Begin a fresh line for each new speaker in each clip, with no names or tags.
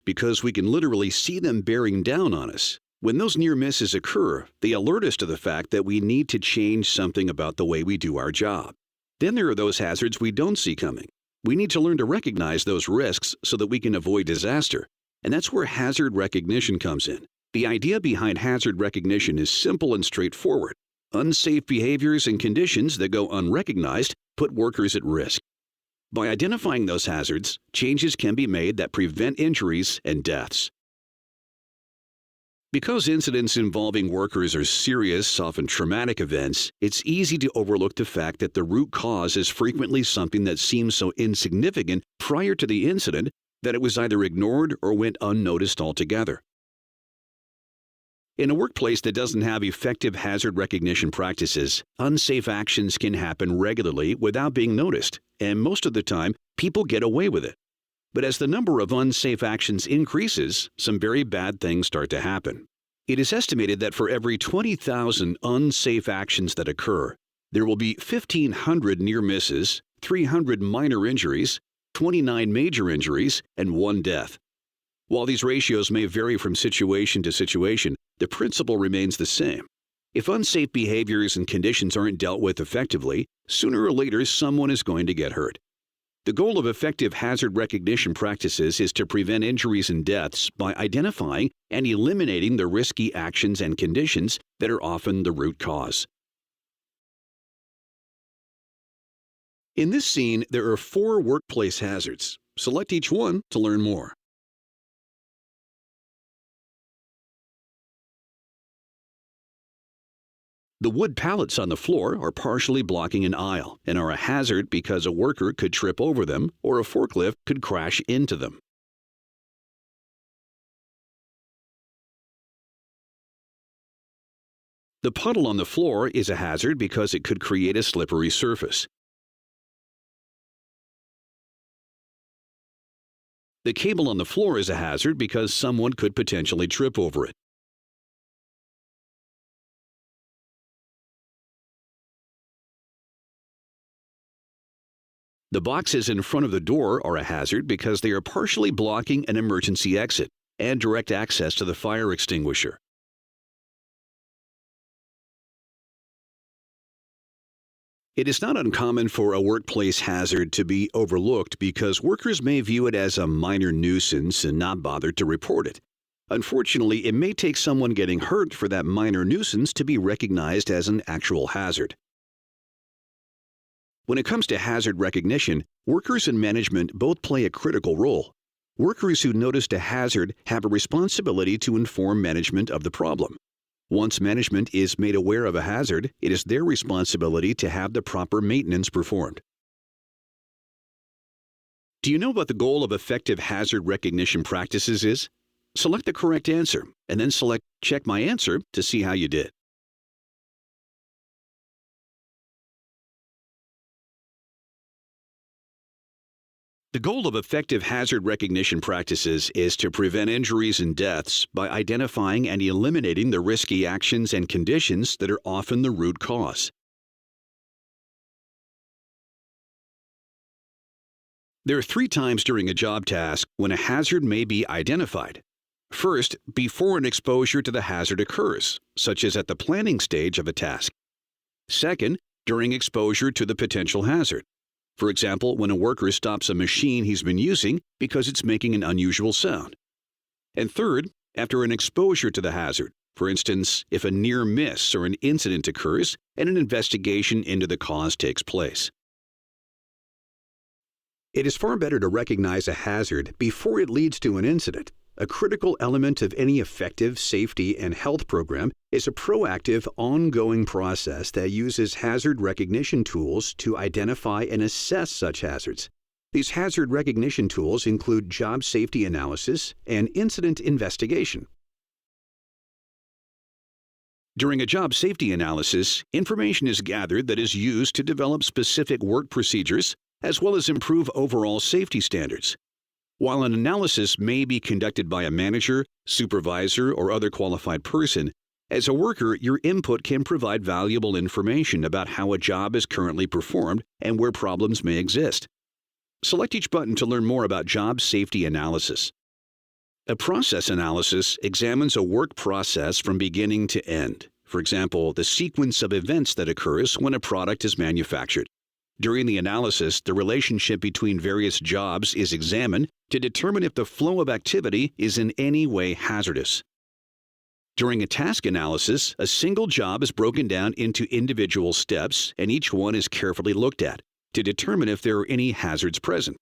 because we can literally see them bearing down on us. When those near misses occur, they alert us to the fact that we need to change something about the way we do our job. Then there are those hazards we don't see coming. We need to learn to recognize those risks so that we can avoid disaster. And that's where hazard recognition comes in. The idea behind hazard recognition is simple and straightforward. Unsafe behaviors and conditions that go unrecognized put workers at risk. By identifying those hazards, changes can be made that prevent injuries and deaths. Because incidents involving workers are serious, often traumatic events, it's easy to overlook the fact that the root cause is frequently something that seems so insignificant prior to the incident that it was either ignored or went unnoticed altogether. In a workplace that doesn't have effective hazard recognition practices, unsafe actions can happen regularly without being noticed, and most of the time, people get away with it. But as the number of unsafe actions increases, some very bad things start to happen. It is estimated that for every 20,000 unsafe actions that occur, there will be 1,500 near misses, 300 minor injuries, 29 major injuries, and 1 death. While these ratios may vary from situation to situation, the principle remains the same. If unsafe behaviors and conditions aren't dealt with effectively, sooner or later someone is going to get hurt. The goal of effective hazard recognition practices is to prevent injuries and deaths by identifying and eliminating the risky actions and conditions that are often the root cause. In this scene, there are 4 workplace hazards. Select each one to learn more. The wood pallets on the floor are partially blocking an aisle and are a hazard because a worker could trip over them or a forklift could crash into them. The puddle on the floor is a hazard because it could create a slippery surface. The cable on the floor is a hazard because someone could potentially trip over it. The boxes in front of the door are a hazard because they are partially blocking an emergency exit and direct access to the fire extinguisher. It is not uncommon for a workplace hazard to be overlooked because workers may view it as a minor nuisance and not bother to report it. Unfortunately, it may take someone getting hurt for that minor nuisance to be recognized as an actual hazard. When it comes to hazard recognition, workers and management both play a critical role. Workers who noticed a hazard have a responsibility to inform management of the problem. Once management is made aware of a hazard, it is their responsibility to have the proper maintenance performed. Do you know what the goal of effective hazard recognition practices is? Select the correct answer, and then select Check My Answer to see how you did. The goal of effective hazard recognition practices is to prevent injuries and deaths by identifying and eliminating the risky actions and conditions that are often the root cause. There are 3 times during a job task when a hazard may be identified. First, before an exposure to the hazard occurs, such as at the planning stage of a task. Second, during exposure to the potential hazard. For example, when a worker stops a machine he's been using because it's making an unusual sound. And third, after an exposure to the hazard. For instance, if a near miss or an incident occurs and an investigation into the cause takes place. It is far better to recognize a hazard before it leads to an incident. A critical element of any effective safety and health program is a proactive, ongoing process that uses hazard recognition tools to identify and assess such hazards. These hazard recognition tools include job safety analysis and incident investigation. During a job safety analysis, information is gathered that is used to develop specific work procedures as well as improve overall safety standards. While an analysis may be conducted by a manager, supervisor, or other qualified person, as a worker, your input can provide valuable information about how a job is currently performed and where problems may exist. Select each button to learn more about job safety analysis. A process analysis examines a work process from beginning to end. For example, the sequence of events that occurs when a product is manufactured. During the analysis, the relationship between various jobs is examined to determine if the flow of activity is in any way hazardous. During a task analysis, a single job is broken down into individual steps, and each one is carefully looked at to determine if there are any hazards present.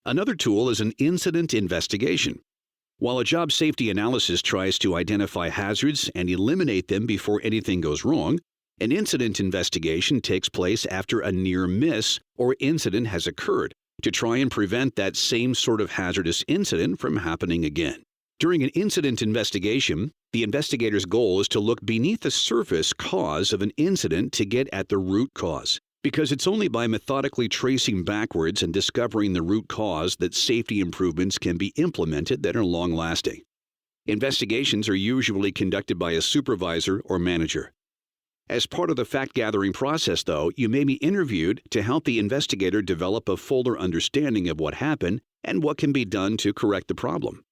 Another tool is an incident investigation. While a job safety analysis tries to identify hazards and eliminate them before anything goes wrong, an incident investigation takes place after a near miss or incident has occurred to try and prevent that same sort of hazardous incident from happening again. During an incident investigation, the investigator's goal is to look beneath the surface cause of an incident to get at the root cause, because it's only by methodically tracing backwards and discovering the root cause that safety improvements can be implemented that are long-lasting. Investigations are usually conducted by a supervisor or manager. As part of the fact-gathering process, though, you may be interviewed to help the investigator develop a fuller understanding of what happened and what can be done to correct the problem.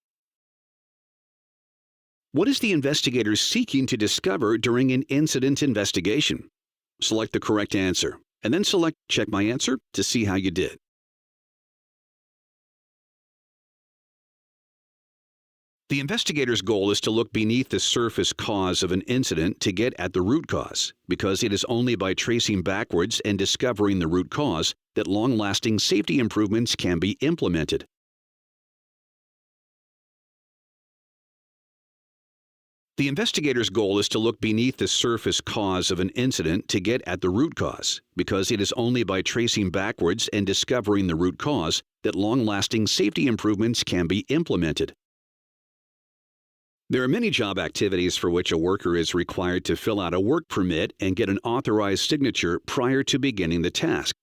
What is the investigator seeking to discover during an incident investigation? Select the correct answer, and then select Check My Answer to see how you did. The investigator's goal is to look beneath the surface cause of an incident to get at the root cause, because it is only by tracing backwards and discovering the root cause that long-lasting safety improvements can be implemented. The investigator's goal is to look beneath the surface cause of an incident to get at the root cause, because it is only by tracing backwards and discovering the root cause that long-lasting safety improvements can be implemented. There are many job activities for which a worker is required to fill out a work permit and get an authorized signature prior to beginning the task.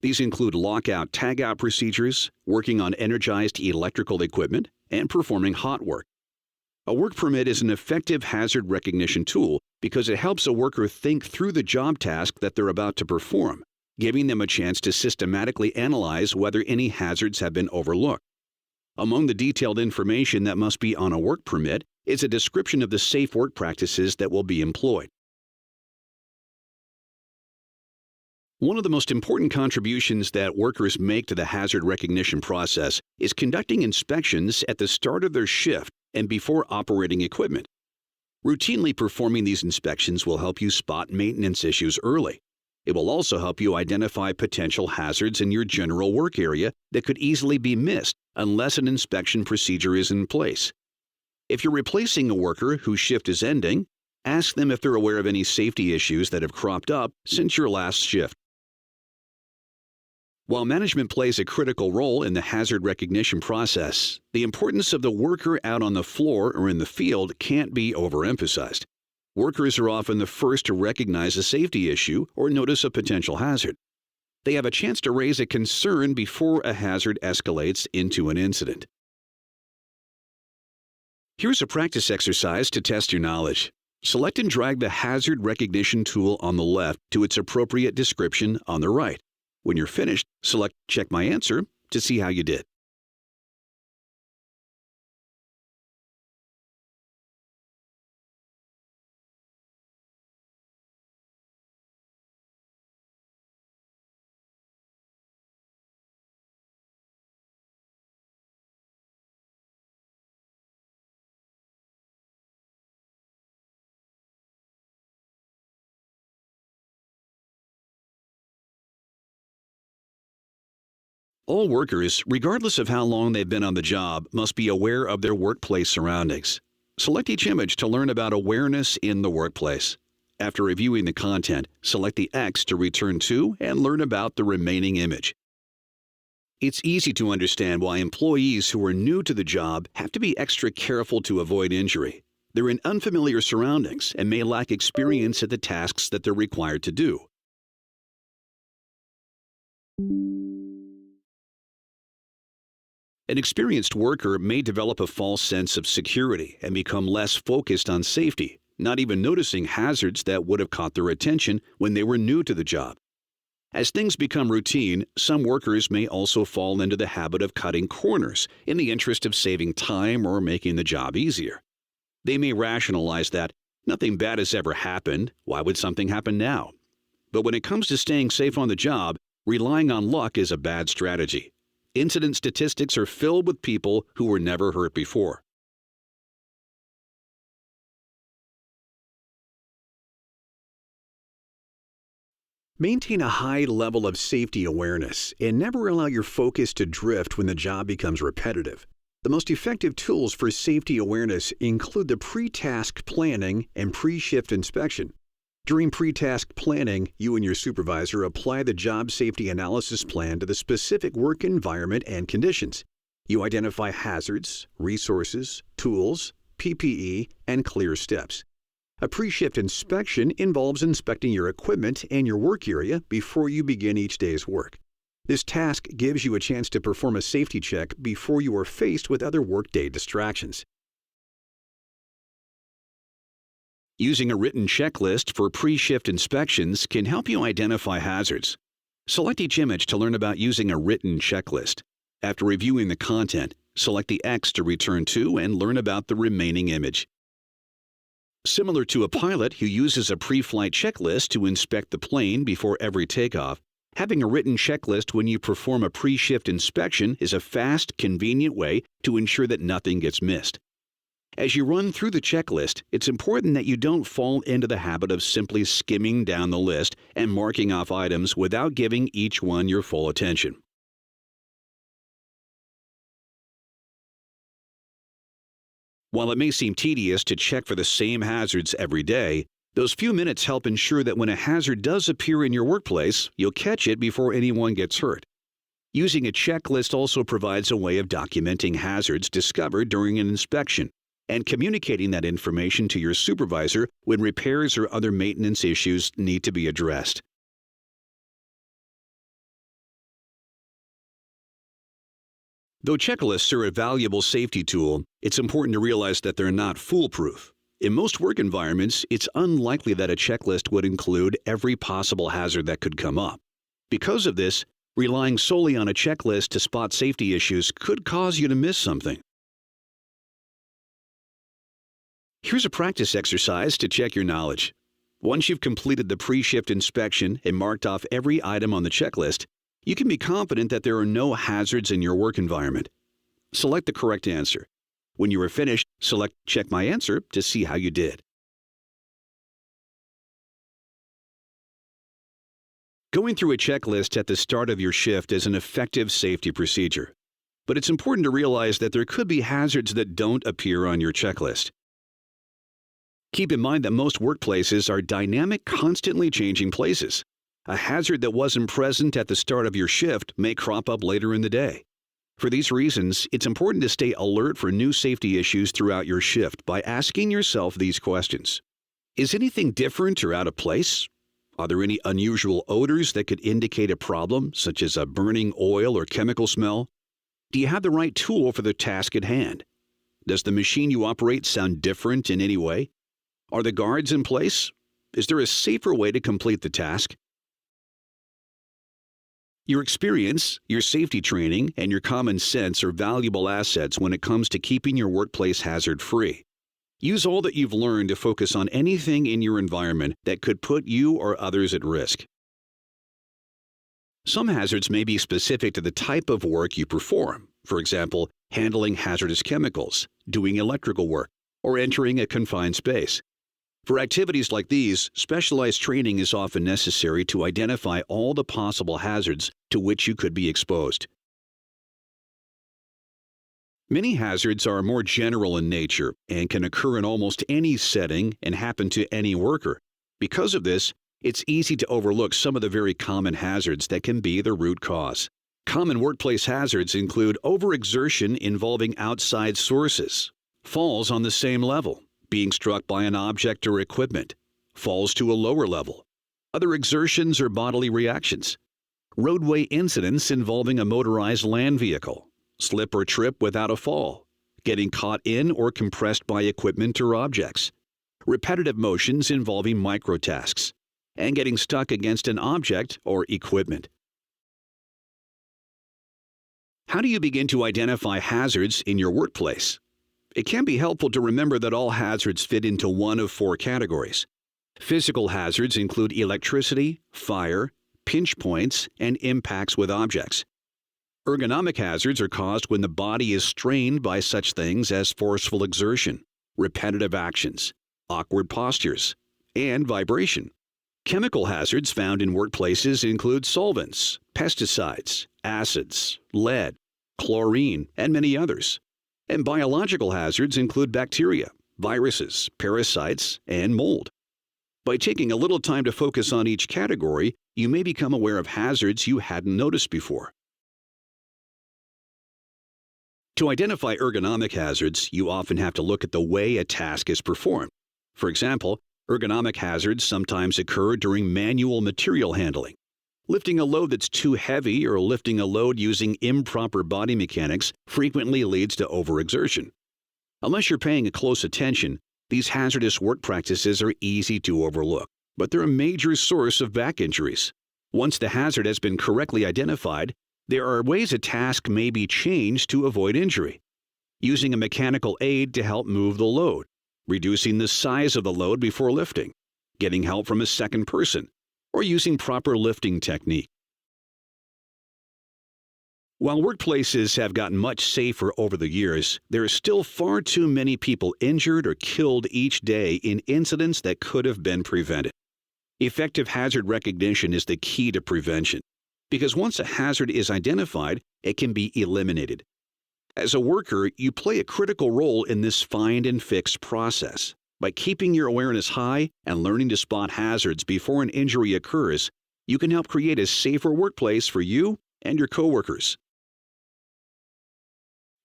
These include lockout-tagout procedures, working on energized electrical equipment, and performing hot work. A work permit is an effective hazard recognition tool because it helps a worker think through the job task that they're about to perform, giving them a chance to systematically analyze whether any hazards have been overlooked. Among the detailed information that must be on a work permit is a description of the safe work practices that will be employed. One of the most important contributions that workers make to the hazard recognition process is conducting inspections at the start of their shift and before operating equipment. Routinely performing these inspections will help you spot maintenance issues early. It will also help you identify potential hazards in your general work area that could easily be missed unless an inspection procedure is in place. If you're replacing a worker whose shift is ending, ask them if they're aware of any safety issues that have cropped up since your last shift. While management plays a critical role in the hazard recognition process, the importance of the worker out on the floor or in the field can't be overemphasized. Workers are often the first to recognize a safety issue or notice a potential hazard. They have a chance to raise a concern before a hazard escalates into an incident. Here's a practice exercise to test your knowledge. Select and drag the hazard recognition tool on the left to its appropriate description on the right. When you're finished, select Check My Answer to see how you did. All workers, regardless of how long they've been on the job, must be aware of their workplace surroundings. Select each image to learn about awareness in the workplace. After reviewing the content, select the X to return to and learn about the remaining image. It's easy to understand why employees who are new to the job have to be extra careful to avoid injury. They're in unfamiliar surroundings and may lack experience at the tasks that they're required to do. An experienced worker may develop a false sense of security and become less focused on safety, not even noticing hazards that would have caught their attention when they were new to the job. As things become routine, some workers may also fall into the habit of cutting corners in the interest of saving time or making the job easier. They may rationalize that nothing bad has ever happened, why would something happen now? But when it comes to staying safe on the job, relying on luck is a bad strategy. Incident statistics are filled with people who were never hurt before. Maintain a high level of safety awareness and never allow your focus to drift when the job becomes repetitive. The most effective tools for safety awareness include the pre-task planning and pre-shift inspection. During pre-task planning, you and your supervisor apply the job safety analysis plan to the specific work environment and conditions. You identify hazards, resources, tools, PPE, and clear steps. A pre-shift inspection involves inspecting your equipment and your work area before you begin each day's work. This task gives you a chance to perform a safety check before you are faced with other workday distractions. Using a written checklist for pre-shift inspections can help you identify hazards. Select each image to learn about using a written checklist. After reviewing the content, select the X to return to and learn about the remaining image. Similar to a pilot who uses a pre-flight checklist to inspect the plane before every takeoff, having a written checklist when you perform a pre-shift inspection is a fast, convenient way to ensure that nothing gets missed. As you run through the checklist, it's important that you don't fall into the habit of simply skimming down the list and marking off items without giving each one your full attention. While it may seem tedious to check for the same hazards every day, those few minutes help ensure that when a hazard does appear in your workplace, you'll catch it before anyone gets hurt. Using a checklist also provides a way of documenting hazards discovered during an inspection and communicating that information to your supervisor when repairs or other maintenance issues need to be addressed. Though checklists are a valuable safety tool, it's important to realize that they're not foolproof. In most work environments, it's unlikely that a checklist would include every possible hazard that could come up. Because of this, relying solely on a checklist to spot safety issues could cause you to miss something. Here's a practice exercise to check your knowledge. Once you've completed the pre-shift inspection and marked off every item on the checklist, you can be confident that there are no hazards in your work environment. Select the correct answer. When you are finished, select Check My Answer to see how you did. Going through a checklist at the start of your shift is an effective safety procedure. But it's important to realize that there could be hazards that don't appear on your checklist. Keep in mind that most workplaces are dynamic, constantly changing places. A hazard that wasn't present at the start of your shift may crop up later in the day. For these reasons, it's important to stay alert for new safety issues throughout your shift by asking yourself these questions. Is anything different or out of place? Are there any unusual odors that could indicate a problem, such as a burning oil or chemical smell? Do you have the right tool for the task at hand? Does the machine you operate sound different in any way? Are the guards in place? Is there a safer way to complete the task? Your experience, your safety training, and your common sense are valuable assets when it comes to keeping your workplace hazard-free. Use all that you've learned to focus on anything in your environment that could put you or others at risk. Some hazards may be specific to the type of work you perform. For example, handling hazardous chemicals, doing electrical work, or entering a confined space. For activities like these, specialized training is often necessary to identify all the possible hazards to which you could be exposed. Many hazards are more general in nature and can occur in almost any setting and happen to any worker. Because of this, it's easy to overlook some of the very common hazards that can be the root cause. Common workplace hazards include overexertion involving outside sources, falls on the same level, being struck by an object or equipment, falls to a lower level, other exertions or bodily reactions, roadway incidents involving a motorized land vehicle, slip or trip without a fall, getting caught in or compressed by equipment or objects, repetitive motions involving microtasks, and getting stuck against an object or equipment. How do you begin to identify hazards in your workplace? It can be helpful to remember that all hazards fit into one of 4 categories. Physical hazards include electricity, fire, pinch points, and impacts with objects. Ergonomic hazards are caused when the body is strained by such things as forceful exertion, repetitive actions, awkward postures, and vibration. Chemical hazards found in workplaces include solvents, pesticides, acids, lead, chlorine, and many others. And biological hazards include bacteria, viruses, parasites, and mold. By taking a little time to focus on each category, you may become aware of hazards you hadn't noticed before. To identify ergonomic hazards, you often have to look at the way a task is performed. For example, ergonomic hazards sometimes occur during manual material handling. Lifting a load that's too heavy or lifting a load using improper body mechanics frequently leads to overexertion. Unless you're paying close attention, these hazardous work practices are easy to overlook, but they're a major source of back injuries. Once the hazard has been correctly identified, there are ways a task may be changed to avoid injury. Using a mechanical aid to help move the load, reducing the size of the load before lifting, getting help from a second person, or using proper lifting technique. While workplaces have gotten much safer over the years, there are still far too many people injured or killed each day in incidents that could have been prevented. Effective hazard recognition is the key to prevention, because once a hazard is identified, it can be eliminated. As a worker, you play a critical role in this find and fix process. By keeping your awareness high and learning to spot hazards before an injury occurs, you can help create a safer workplace for you and your coworkers.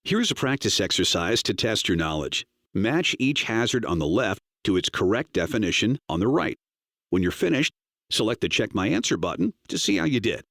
Here's a practice exercise to test your knowledge. Match each hazard on the left to its correct definition on the right. When you're finished, select the Check My Answer button to see how you did.